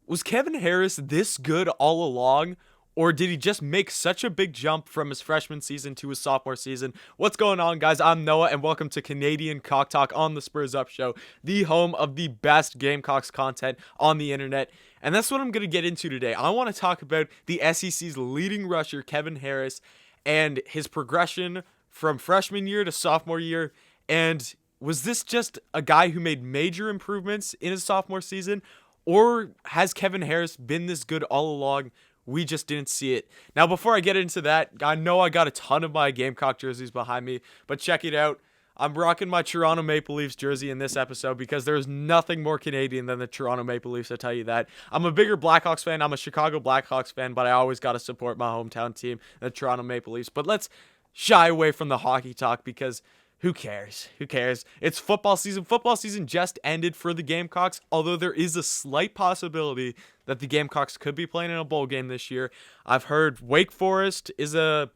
Was Kevin Harris this good all along? Or did he just make such a big jump from his freshman season to his sophomore season? What's going on, guys? I'm Noah, and welcome to Canadian Cock Talk on the Spurs Up Show, the home of the best Gamecocks content on the internet. And that's what I'm going to get into today. I want to talk about the SEC's leading rusher, Kevin Harris, and his progression from freshman year to sophomore year. And was this just a guy who made major improvements in his sophomore season? Or has Kevin Harris been this good all along? We just didn't see it. Now, before I get into that, I know I got a ton of my Gamecock jerseys behind me, but check it out. I'm rocking my Toronto Maple Leafs jersey in this episode because there's nothing more Canadian than the Toronto Maple Leafs, I'll tell you that. I'm a bigger Blackhawks fan. I'm a Chicago Blackhawks fan, but I always got to support my hometown team, the Toronto Maple Leafs. But let's shy away from the hockey talk because who cares? Who cares? It's football season. Football season just ended for the Gamecocks, although there is a slight possibility that the Gamecocks could be playing in a bowl game this year. I've heard Wake Forest is a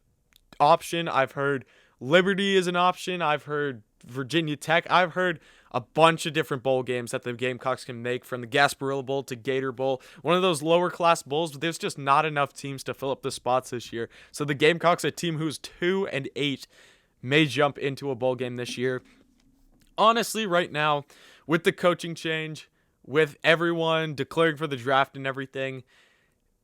option. I've heard Liberty is an option. I've heard Virginia Tech. I've heard a bunch of different bowl games that the Gamecocks can make, from the Gasparilla Bowl to Gator Bowl, one of those lower class bowls, but there's just not enough teams to fill up the spots this year. So the Gamecocks, a team who's 2-8, may jump into a bowl game this year. Honestly, right now, with the coaching change, with everyone declaring for the draft and everything,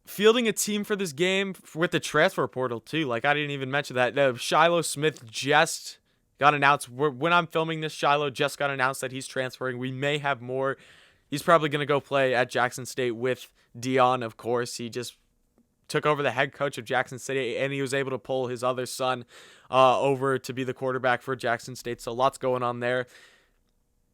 fielding a team for this game with the transfer portal too. Like, I didn't even mention that. Shiloh Smith just got announced. When I'm filming this, Shiloh just got announced that he's transferring. We may have more. He's probably going to go play at Jackson State with Dion, of course. He just took over the head coach of Jackson State, and he was able to pull his other son over to be the quarterback for Jackson State. So lots going on there.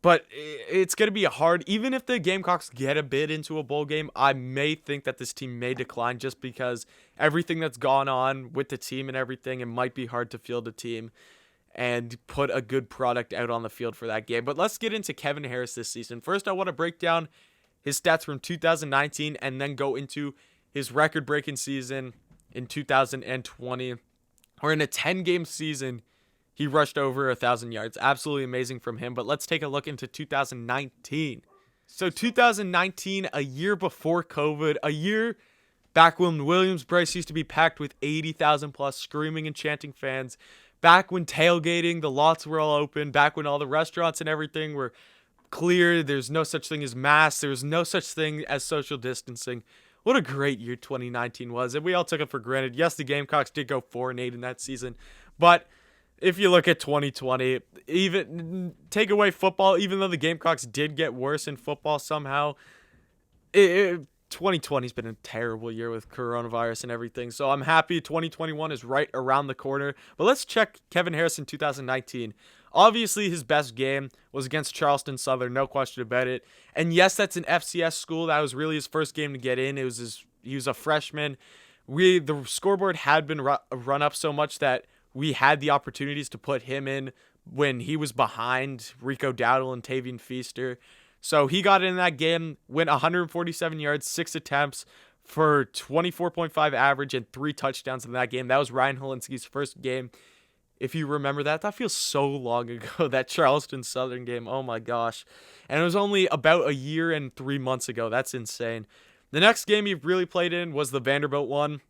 But it's going to be hard. Even if the Gamecocks get a bid into a bowl game, I may think that this team may decline just because everything that's gone on with the team and everything, it might be hard to field a team and put a good product out on the field for that game. But let's get into Kevin Harris this season. First, I want to break down his stats from 2019 and then go into his record-breaking season in 2020, where in a 10-game season, he rushed over 1,000 yards. Absolutely amazing from him. But let's take a look into 2019. So 2019, a year before COVID, a year back when Williams-Brice used to be packed with 80,000 plus screaming and chanting fans, back when tailgating, the lots were all open, back when all the restaurants and everything were clear, there's no such thing as masks, there's no such thing as social distancing. What a great year 2019 was, and we all took it for granted. Yes, the Gamecocks did go 4-8 in that season, but if you look at 2020, even take away football, even though the Gamecocks did get worse in football somehow, 2020's been a terrible year with coronavirus and everything. So I'm happy 2021 is right around the corner. But let's check Kevin Harris in 2019. Obviously, his best game was against Charleston Southern, no question about it. And yes, that's an FCS school. That was really his first game to get in. He was a freshman. The scoreboard had been run up so much that we had the opportunities to put him in when he was behind Rico Dowdle and Tavian Feaster. So he got in that game, went 147 yards, 6 attempts for 24.5 average and 3 touchdowns in that game. That was Ryan Helinski's first game. If you remember that feels so long ago, that Charleston Southern game. Oh my gosh. And it was only about a year and 3 months ago. That's insane. The next game he really played in was the Vanderbilt one.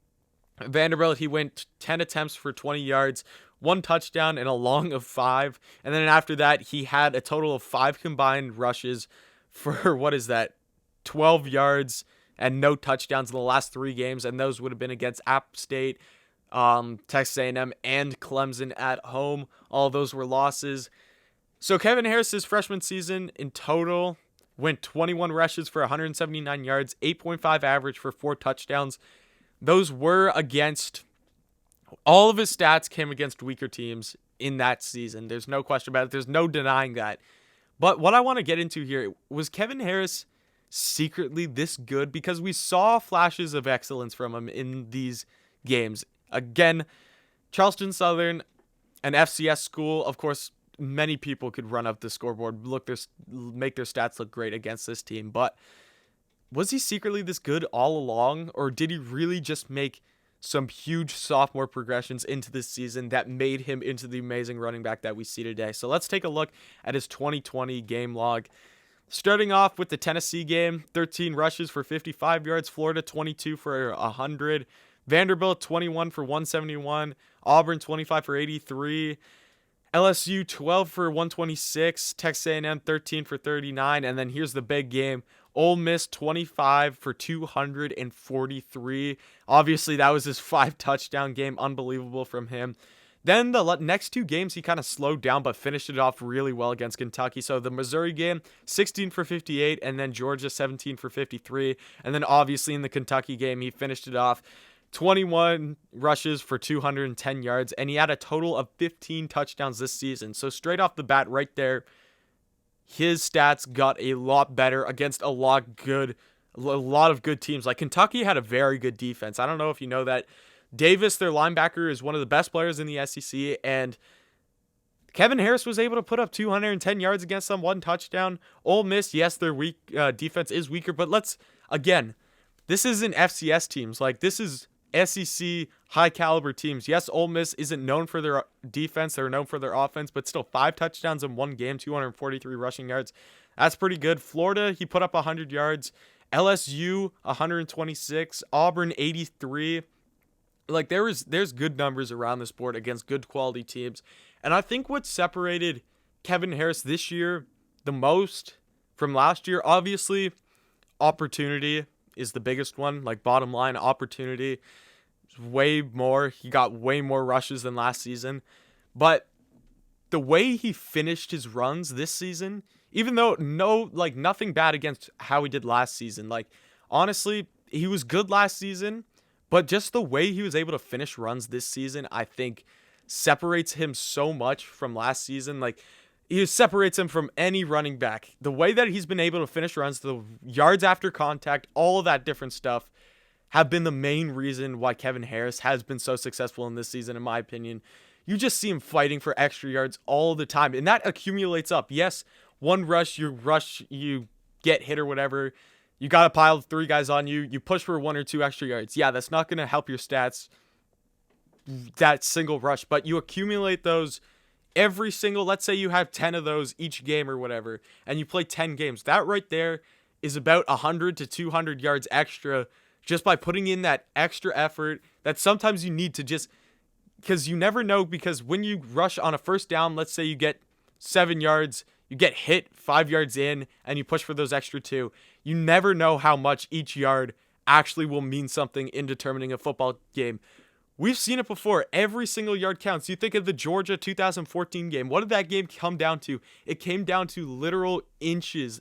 Vanderbilt, he went 10 attempts for 20 yards, 1 touchdown, and a long of 5. And then after that, he had a total of 5 combined rushes for, 12 yards and no touchdowns in the last 3 games. And those would have been against App State, Texas A&M, and Clemson at home. All those were losses. So Kevin Harris's freshman season in total went 21 rushes for 179 yards, 8.5 average for 4 touchdowns. Those were against, all of his stats came against weaker teams in that season. There's no question about it. There's no denying that. But what I want to get into here, was Kevin Harris secretly this good? Because we saw flashes of excellence from him in these games. Again, Charleston Southern, an FCS school, of course, many people could run up the scoreboard, make their stats look great against this team. But was he secretly this good all along, or did he really just make some huge sophomore progressions into this season that made him into the amazing running back that we see today? So let's take a look at his 2020 game log. Starting off with the Tennessee game, 13 rushes for 55 yards, Florida 22 for 100, Vanderbilt 21 for 171, Auburn 25 for 83, LSU 12 for 126, Texas A&M 13 for 39, and then here's the big game. Ole Miss 25 for 243. Obviously, that was his 5-touchdown game. Unbelievable from him. Then the next two games, he kind of slowed down, but finished it off really well against Kentucky. So the Missouri game, 16 for 58, and then Georgia, 17 for 53. And then obviously in the Kentucky game, he finished it off 21 rushes for 210 yards, and he had a total of 15 touchdowns this season. So straight off the bat right there, his stats got a lot better against a lot of good teams. Like Kentucky had a very good defense. I don't know if you know that. Davis, their linebacker, is one of the best players in the SEC, and Kevin Harris was able to put up 210 yards against them, 1 touchdown. Ole Miss, yes, their defense is weaker, but this isn't FCS teams. Like, this is SEC high-caliber teams. Yes, Ole Miss isn't known for their defense. They're known for their offense, but still 5 touchdowns in one game, 243 rushing yards. That's pretty good. Florida, he put up 100 yards. LSU, 126. Auburn, 83. Like, there's good numbers around this board against good quality teams. And I think what separated Kevin Harris this year the most from last year, obviously, opportunity is the biggest one. Like, bottom line, opportunity is way more. He got way more rushes than last season. But the way he finished his runs this season, even though nothing bad against how he did last season. Like, honestly, he was good last season. But just the way he was able to finish runs this season, I think, separates him so much from last season. Like, it separates him from any running back. The way that he's been able to finish runs, the yards after contact, all of that different stuff have been the main reason why Kevin Harris has been so successful in this season, in my opinion. You just see him fighting for extra yards all the time, and that accumulates up. Yes, one rush, you get hit or whatever. You got a pile of 3 guys on you. You push for 1 or 2 extra yards. Yeah, that's not going to help your stats, that single rush. But you accumulate those every single, let's say you have 10 of those each game or whatever, and you play 10 games. That right there is about 100 to 200 yards extra just by putting in that extra effort that sometimes you need to just, because you never know, because when you rush on a first down, let's say you get 7 yards, you get hit 5 yards in, and you push for those extra 2. You never know how much each yard actually will mean something in determining a football game. We've seen it before. Every single yard counts. You think of the Georgia 2014 game. What did that game come down to? It came down to literal inches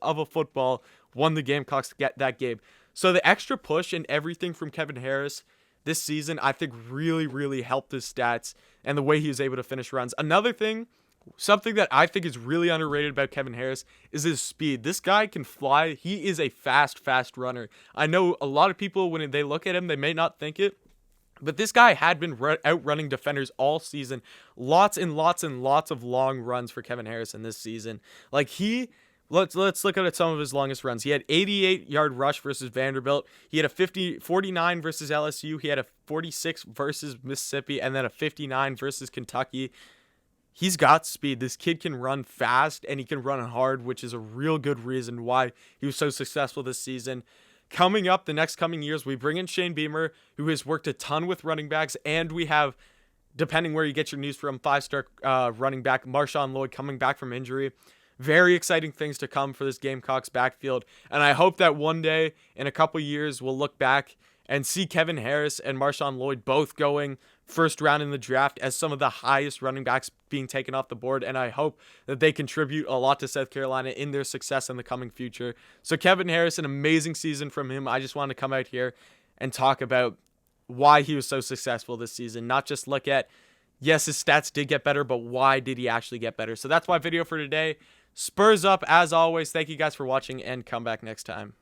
of a football won the Gamecocks to get that game. So the extra push and everything from Kevin Harris this season, I think really, really helped his stats and the way he was able to finish runs. Another thing, something that I think is really underrated about Kevin Harris is his speed. This guy can fly. He is a fast runner. I know a lot of people, when they look at him, they may not think it, but this guy had been outrunning defenders all season. Lots and lots and lots of long runs for Kevin Harris in this season. Like, let's look at some of his longest runs. He had 88-yard rush versus Vanderbilt. He had a 49 versus LSU. He had a 46 versus Mississippi, and then a 59 versus Kentucky. He's got speed. This kid can run fast, and he can run hard, which is a real good reason why he was so successful this season. Coming up the next coming years, we bring in Shane Beamer, who has worked a ton with running backs, and we have, depending where you get your news from, 5-star running back Marshawn Lloyd coming back from injury. Very exciting things to come for this Gamecocks backfield, and I hope that one day, in a couple years, we'll look back and see Kevin Harris and Marshawn Lloyd both going first round in the draft as some of the highest running backs being taken off the board, and I hope that they contribute a lot to South Carolina in their success in the coming future. So Kevin Harris, an amazing season from him. I just wanted to come out here and talk about why he was so successful this season, not just look at, yes, his stats did get better, but why did he actually get better? So that's my video for today. Spurs up as always. Thank you guys for watching, and come back next time.